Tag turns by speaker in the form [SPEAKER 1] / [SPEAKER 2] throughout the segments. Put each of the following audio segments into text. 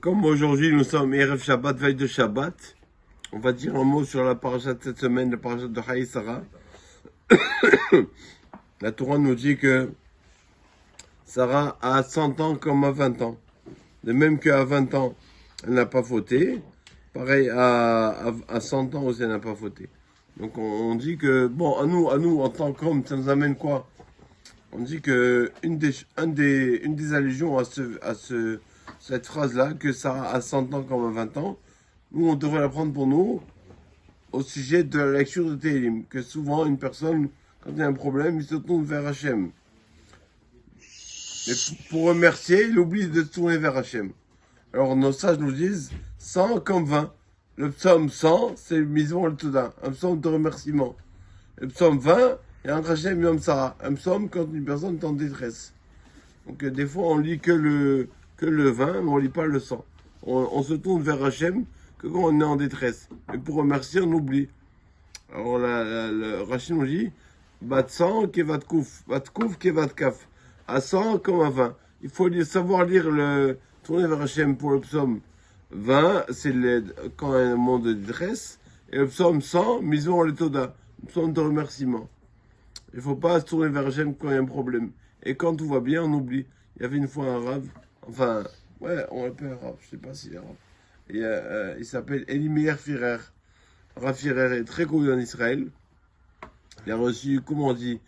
[SPEAKER 1] Comme aujourd'hui nous sommes Erev Shabbat, veille de Shabbat, on va dire un mot sur la paracha de cette semaine, la paracha de Haï Sarah. La Torah nous dit que Sarah a 100 ans comme à 20 ans. De même qu'à 20 ans, elle n'a pas fauté, pareil à 100 ans aussi, elle n'a pas fauté. Donc on dit que, bon, à nous, en tant qu'hommes, ça nous amène quoi? On dit que une des allusions à cette phrase-là, que Sarah a 100 ans comme à 20 ans, nous, on devrait la prendre pour nous au sujet de la lecture de Tehillim. Que souvent, une personne, quand il y a un problème, il se tourne vers Hachem. Mais pour remercier, il oublie de se tourner vers Hachem. Alors, nos sages nous disent 100 comme 20. Le psaume 100, c'est le Mizmor le Toda, un psaume de remerciement. Le psaume 20, il y a un Hachem Yom Sarah, un psaume quand une personne est en détresse. Donc, des fois, on lit que le 20, mais on lit pas le 100. On se tourne vers Hachem que quand on est en détresse. Et pour remercier, on oublie. Alors, le Rachid nous dit Bat 100 kevat kouf, bat kouf kevat kaf. À 100 comme à 20. Il faut savoir lire tourner vers Hachem pour le psaume 20, c'est quand il y a un moment de détresse. Et le psaume 100, misons le Toda, le psaume de remerciement. Il ne faut pas se tourner vers Hachem quand il y a un problème. Et quand tout va bien, on oublie. Il y avait une fois un rave, enfin, ouais, on l'appelle un rave, je ne sais pas s'il est rave. Et, il s'appelle Elimeir Firer. Rav Firer est très connu en Israël. Il a reçu, comment on dit,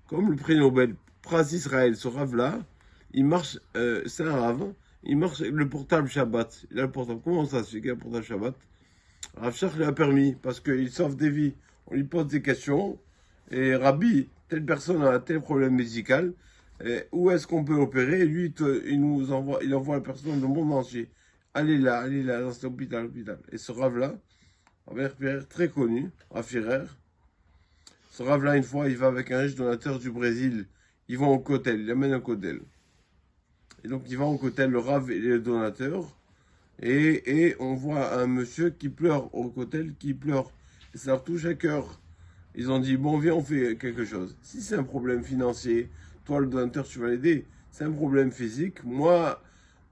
[SPEAKER 1] comme le prix Nobel, Pras Israël, ce rave-là, il marche, c'est un rave, il marche avec le portable Shabbat. Il a le portable, comment ça se fait qu'il a le portable Shabbat? Rav Shach lui a permis, parce qu'il sauve des vies. On lui pose des questions, et Rabbi, telle personne a tel problème médical, où est-ce qu'on peut opérer? Et lui, il envoie la personne du monde entier. Allez là, dans cet hôpital. Et ce rave-là, Rav Firer, très connu, Rav Firer, ce rave-là, une fois, il va avec un riche donateur du Brésil. Ils vont au cotel, il amène un cotel. Et donc, il va au cotel, le rave et le donateur. Et on voit un monsieur qui pleure au cotel, qui pleure. Et ça leur touche à cœur. Ils ont dit, bon, viens, on fait quelque chose. Si c'est un problème financier, toi, le donateur, tu vas l'aider. C'est un problème physique. Moi,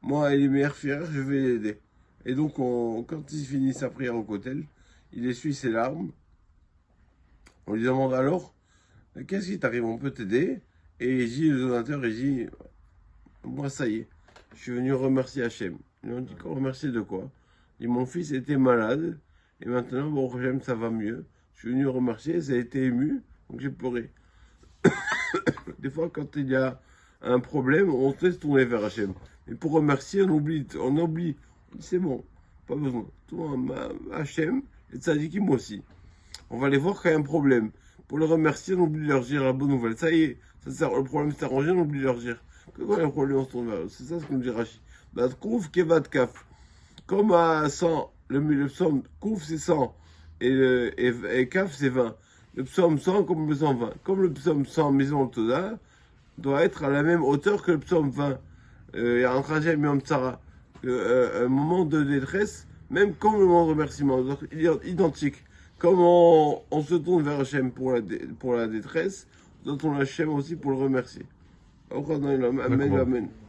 [SPEAKER 1] il est meilleur fier, je vais l'aider. Et donc, quand il finit sa prière au cotel, il essuie ses larmes. On lui demande alors, qu'est-ce qui t'arrive, on peut t'aider? Et il dit, le donateur, il dit, moi, ça y est, je suis venu remercier Hachem. Ils lui ont dit, remercier de quoi? Il dit, mon fils était malade, et maintenant, bon, Hachem, ça va mieux. Je suis venu remercier, ça a été ému, donc j'ai pleuré. Des fois, quand il y a un problème, on se laisse tourner vers Hachem. Mais pour remercier, on oublie. On dit, c'est bon, pas besoin. Tout Hachem, et Tzadikim aussi. On va aller voir quand il y a un problème. Pour le remercier, on oublie de leur dire la bonne nouvelle. Ça y est, le problème s'est arrangé, on oublie de leur dire. Que quand il y a un problème, on se tourne vers eux. C'est ça ce qu'on dit Rashi. Kouf kevat kaf. Comme à 100, le psaume Kouf c'est 100 et Kaf c'est 20. Le psaume 100 comme le psaume 20. Comme le psaume 100, maison Toda, doit être à la même hauteur que le psaume 20. Il y a un trajet, mais Sarah. Un moment de détresse, même comme le moment de remerciement, il est identique. Comme on se tourne vers Hachem pour la détresse, on se tourne vers Hachem aussi pour le remercier. Amen, amen.